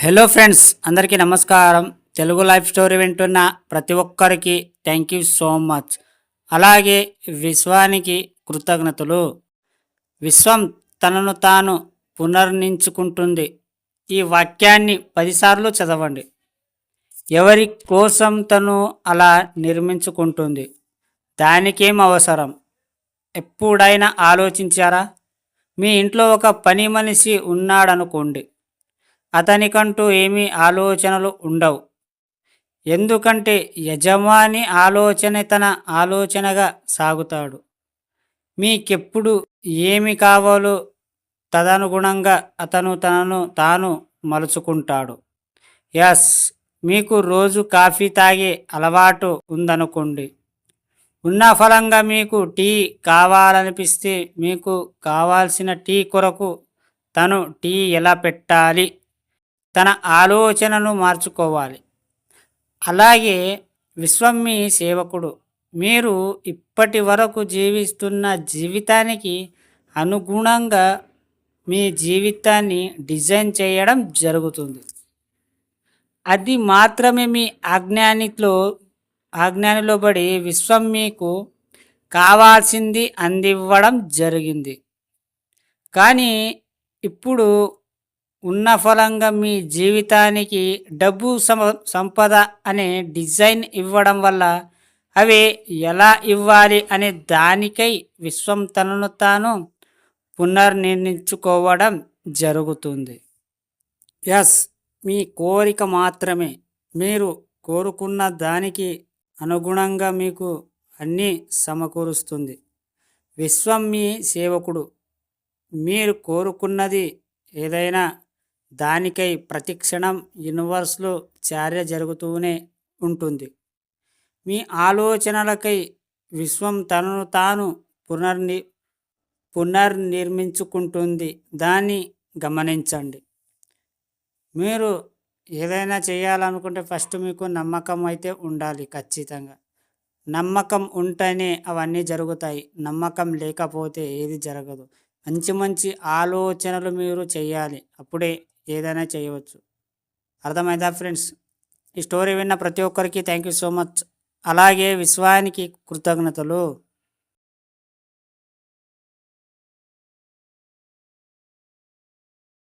Hello friends, అందరికీ నమస్కారం. Telugu life story వింటున్న ప్రతి ఒక్కరికి థ్యాంక్ యూ సో మచ్. అలాగే విశ్వానికి కృతజ్ఞతలు. విశ్వం తనను తాను పునర్నించుకుంటుంది. ఈ వాక్యాన్ని 10 సార్లు చదవండి. ఎవరి కోసం తను అలా నిర్మించుకుంటుంది? దానికేం అవసరం? ఎప్పుడైనా ఆలోచించారా? మీ ఇంట్లో ఒక పని మనిషి ఉన్నాడనుకోండి. అతనికంటూ ఏమీ ఆలోచనలు ఉండవు. ఎందుకంటే యజమాని ఆలోచన తన ఆలోచనగా సాగుతాడు. మీకెప్పుడు ఏమి కావాలో తదనుగుణంగా అతను తనను తాను మలుచుకుంటాడు. ఎస్, మీకు రోజు కాఫీ తాగే అలవాటు ఉందనుకోండి. ఉన్న ఫలంగా మీకు టీ కావాలనిపిస్తే మీకు కావాల్సిన టీ కొరకు తను టీ ఎలా పెట్టాలి తన ఆలోచనను మార్చుకోవాలి. అలాగే విశ్వం మీ సేవకుడు. మీరు ఇప్పటి వరకు జీవిస్తున్న జీవితానికి అనుగుణంగా మీ జీవితాన్ని డిజైన్ చేయడం జరుగుతుంది. అది మాత్రమే మీ ఆజ్ఞానిలో పడి విశ్వం మీకు కావాల్సింది అందివ్వడం జరిగింది. కానీ ఇప్పుడు ఉన్న ఫలంగా మీ జీవితానికి డబ్బు సంపద అనే డిజైన్ ఇవ్వడం వల్ల అవి ఎలా ఇవ్వాలి అనే దానికై విశ్వం తనను తాను పునర్నిర్ణయించుకోవడం జరుగుతుంది. ఎస్, మీ కోరిక మాత్రమే మీరు కోరుకున్న దానికి అనుగుణంగా మీకు అన్నీ సమకూరుస్తుంది. విశ్వం మీ సేవకుడు. మీరు కోరుకున్నది ఏదైనా దానికై ప్రతిక్షణం యూనివర్స్లో చర్య జరుగుతూనే ఉంటుంది. మీ ఆలోచనలకై విశ్వం తనను తాను పునర్నిర్మించుకుంటుంది. దాన్ని గమనించండి. మీరు ఏదైనా చేయాలనుకుంటే ఫస్ట్ మీకు నమ్మకం అయితే ఉండాలి. ఖచ్చితంగా నమ్మకం ఉంటేనే అవన్నీ జరుగుతాయి. నమ్మకం లేకపోతే ఏది జరగదు. మంచి మంచి ఆలోచనలు మీరు చేయాలి. అప్పుడే ఏదైనా చేయవచ్చు. అర్థమైందా ఫ్రెండ్స్? ఈ స్టోరీ విన్న ప్రతి ఒక్కరికి థ్యాంక్ యూ సో మచ్. అలాగే విశ్వానికి కృతజ్ఞతలు.